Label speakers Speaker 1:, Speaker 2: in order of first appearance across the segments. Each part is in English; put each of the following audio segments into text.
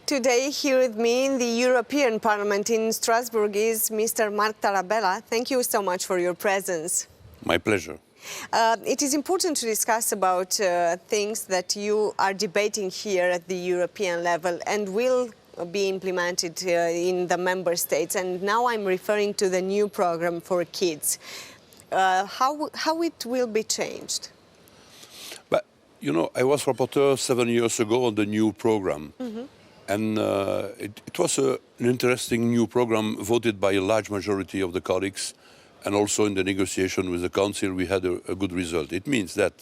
Speaker 1: Today, here with me in the European Parliament in Strasbourg is Mr. Marc Tarabella. Thank you so much for your presence.
Speaker 2: My pleasure.
Speaker 1: It is important to discuss about things that you are debating here at the European level and will be implemented in the member states. And now I'm referring to the new program for kids. How it will be changed?
Speaker 2: But, you know, I was rapporteur 7 years ago on the new program. And it was an interesting new program voted by a large majority of the colleagues, and also in the negotiation with the Council we had a good result. It means that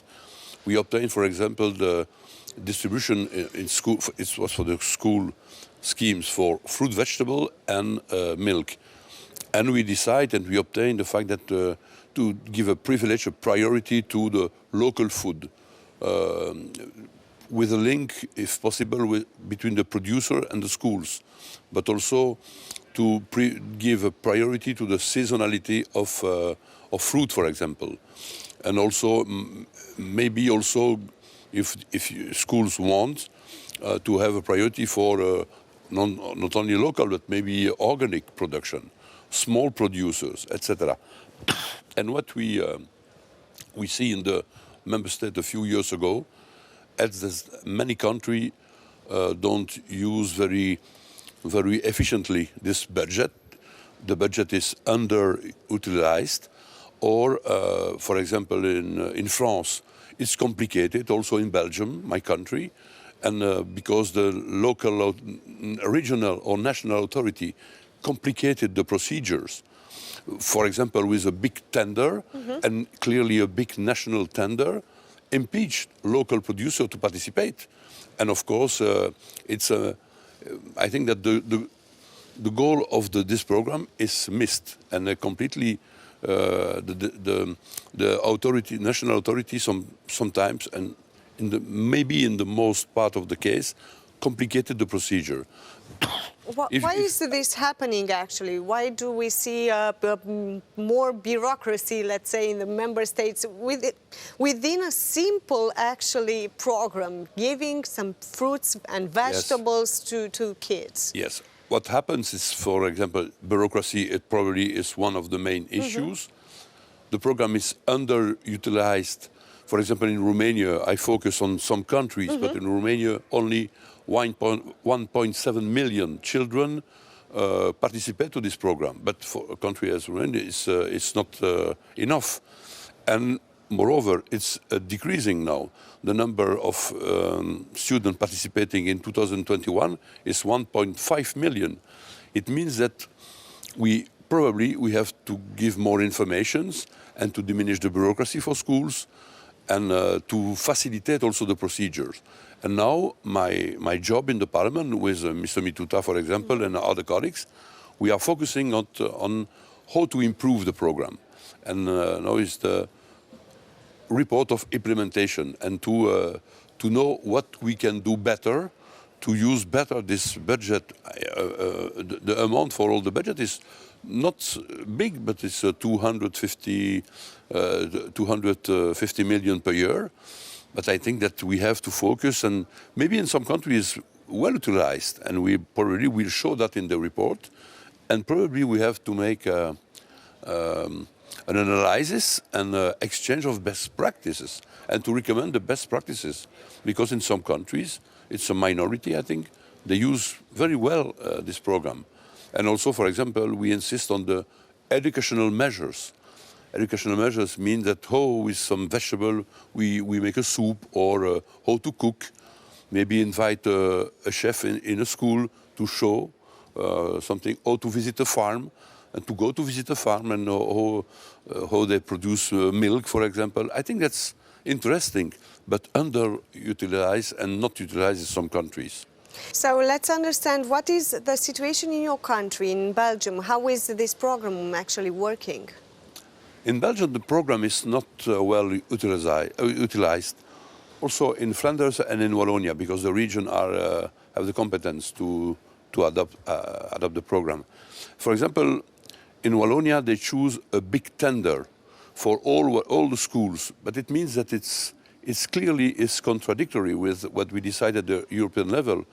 Speaker 2: we obtained, for example, the distribution in school, it was for the school schemes for fruit, vegetable and milk. And we decided and we obtained the fact that to give a privilege, a priority to the local food. With a link, if possible, between the producer and the schools, but also to give a priority to the seasonality of fruit, for example, and also maybe also if schools want to have a priority for not only local but maybe organic production, small producers, etc. And what we see in the member state a few years ago, as many countries don't use very efficiently this budget. The budget is underutilized, or, for example, in France, it's complicated. Also in Belgium, my country, and because the local, regional, or national authority complicated the procedures. For example, with a big tender and clearly a big national tender, impeached local producer to participate, and of course I think that the goal of this program is missed, and completely the national authority sometimes, and maybe in the most part of the case, complicated the procedure.
Speaker 1: Why is this happening, actually? Why do we see more bureaucracy, let's say, in the member states within a simple, actually, program, giving some fruits and vegetables to kids?
Speaker 2: Yes. What happens is, for example, bureaucracy, it probably is one of the main issues. The program is underutilized. For example, in Romania, I focus on some countries, but in Romania, only 1.7 million children participate to this program. But for a country as Romania, it's not enough. And moreover, it's decreasing now. The number of students participating in 2021 is 1.5 million. It means that we have to give more information and to diminish the bureaucracy for schools, and to facilitate also the procedures. And now my job in the Parliament with Mr. Mituta, for example, and other colleagues, we are focusing on how to improve the program. And now is the report of implementation, and to know what we can do better, to use better this budget. The amount for all the budget is not big, but it's 250 million per year. But I think that we have to focus, and maybe in some countries well utilized, and we probably will show that in the report. And probably we have to make an analysis and exchange of best practices, and to recommend the best practices, because in some countries, it's a minority, I think, they use very well this program. And also, for example, we insist on the educational measures. Educational measures mean that with some vegetable we make a soup, or how to cook. Maybe invite a chef in a school to show something, or to visit a farm, and to go to visit a farm and know how they produce milk, for example. I think that's interesting, but underutilized and not utilized in some countries.
Speaker 1: So let's understand, what is the situation in your country, in Belgium? How is this program actually working?
Speaker 2: In Belgium, the program is not well utilized. Also in Flanders and in Wallonia, because the region have the competence to adopt the program. For example, in Wallonia, they choose a big tender for all the schools, but it means that it's clearly contradictory with what we decided at the European level,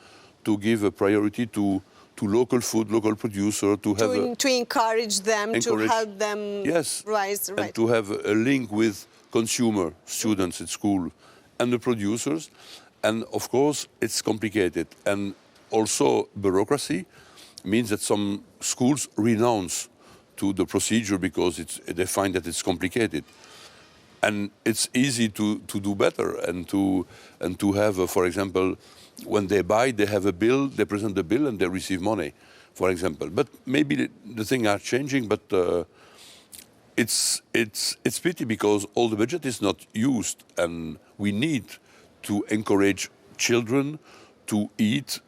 Speaker 2: to give a priority to local food, local producer, to have
Speaker 1: to encourage them, to help them
Speaker 2: yes,
Speaker 1: rise, right.
Speaker 2: and to have a link with consumer, students at school, and the producers. And of course, it's complicated. And also, bureaucracy means that some schools renounce to the procedure because they find that it's complicated. And it's easy to do better and to have, for example, when they buy, they have a bill, they present the bill and they receive money, for example. But maybe the things are changing, but it's pity because all the budget is not used, and we need to encourage children to eat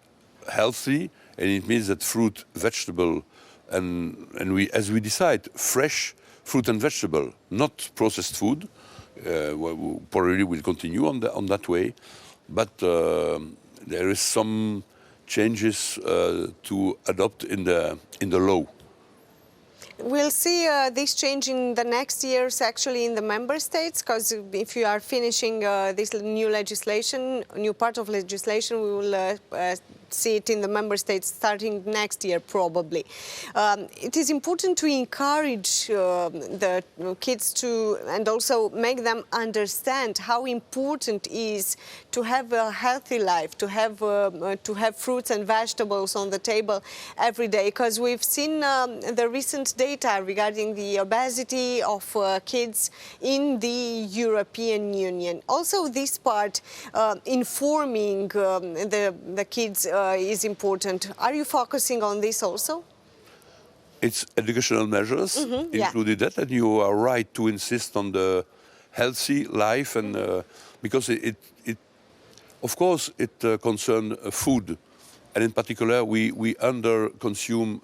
Speaker 2: healthy, and it means that fruit, vegetable, and as we decide, fresh fruit and vegetable, not processed food. We probably will continue on that way, but there is some changes to adopt in the law.
Speaker 1: We'll see this change in the next years, actually, in the member states, because if you are finishing this new legislation, new part of legislation, we will see it in the member states starting next year, probably. It is important to encourage the kids to, and also make them understand how important it is to have a healthy life, to have fruits and vegetables on the table every day, because we've seen the recent data regarding the obesity of kids in the European Union. Also, this part, informing the kids is important. Are you focusing on this also?
Speaker 2: It's educational measures included that, and you are right to insist on the healthy life, and because it of course it concerns food, and in particular we under consume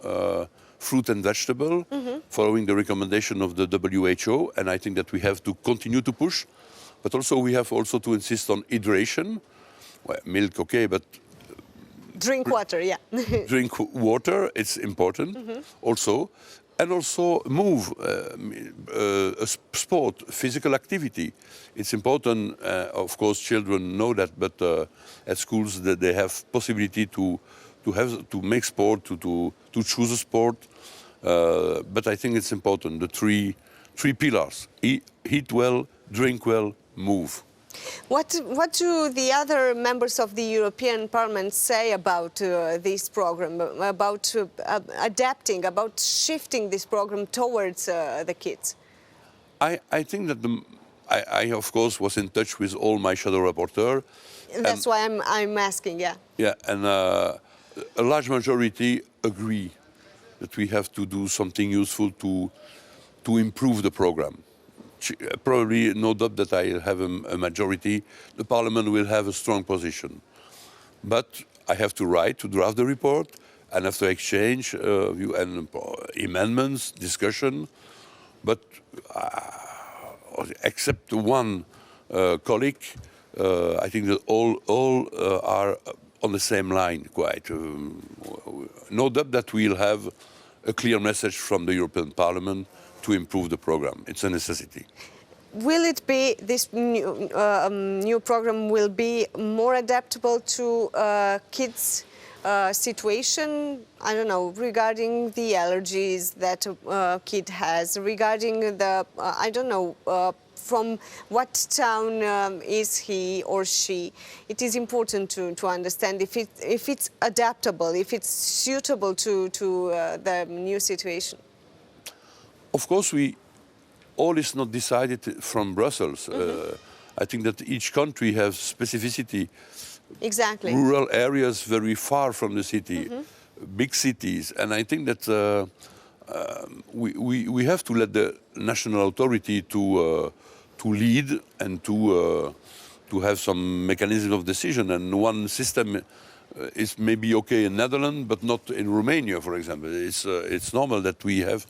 Speaker 2: fruit and vegetable, following the recommendation of the WHO, and I think that we have to continue to push, but also we have also to insist on hydration. Well, milk, okay, but
Speaker 1: drink water, yeah.
Speaker 2: Drink water, it's important also. And also move, sport, physical activity. It's important, of course, children know that, but at schools that they have possibility to make sport, to choose a sport. But I think it's important, the three pillars: eat well, drink well, move.
Speaker 1: What do the other members of the European Parliament say about this program, about adapting, about shifting this program towards the kids?
Speaker 2: I think that I of course was in touch with all my shadow rapporteurs.
Speaker 1: That's why I'm asking, yeah.
Speaker 2: Yeah, and a large majority agree that we have to do something useful to improve the program. Probably no doubt that I have a majority. The Parliament will have a strong position. But I have to draft the report, and after exchange view and amendments, discussion. But except one colleague, I think that all are on the same line, quite. No doubt that we'll have a clear message from the European Parliament to improve the program. It's a necessity.
Speaker 1: Will it be, this new program will be more adaptable to kids' situation, I don't know, regarding the allergies that a kid has, regarding the, I don't know, from what town is he or she? It is important to understand if it's adaptable, if it's suitable to the new situation.
Speaker 2: Of course, all is not decided from Brussels. I think that each country has specificity.
Speaker 1: Exactly.
Speaker 2: Rural areas very far from the city, big cities, and I think that we have to let the national authority to lead and to have some mechanism of decision. And one system is maybe okay in Netherlands, but not in Romania, for example. It's normal that we have.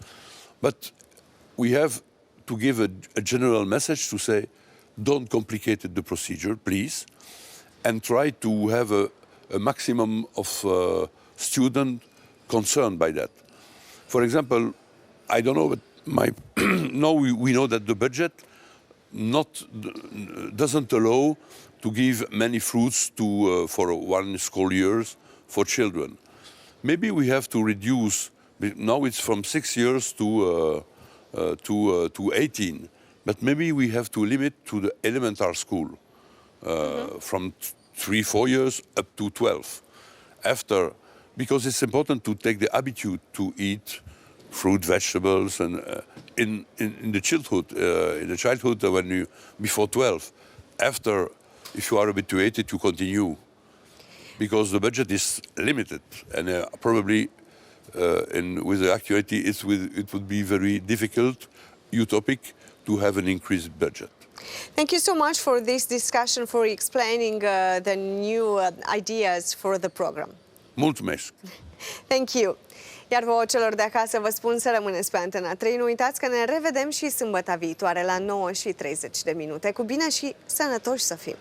Speaker 2: But we have to give a general message to say, don't complicate the procedure, please, and try to have a maximum of students concerned by that. For example, I don't know, but now we know that the budget doesn't allow to give many fruits for one school years for children. Maybe we have to reduce. Now it's from 6 years to 18, but maybe we have to limit to the elementary school, from 3-4 years up to 12. After, because it's important to take the habitude to eat fruit, vegetables, and in the childhood, when you before 12. After, if you are habituated, you continue, because the budget is limited, and probably with the actuality, it would be very difficult, utopic, to have an increased budget.
Speaker 1: Thank you so much for this discussion, for explaining the new ideas for the program.
Speaker 2: Mulțumesc!
Speaker 1: Thank you! Iar vouă celor de acasă vă spun să rămâneți pe Antena 3. Nu uitați că ne revedem și sâmbătă viitoare la 9:30. Cu bine și sănătoși să fim!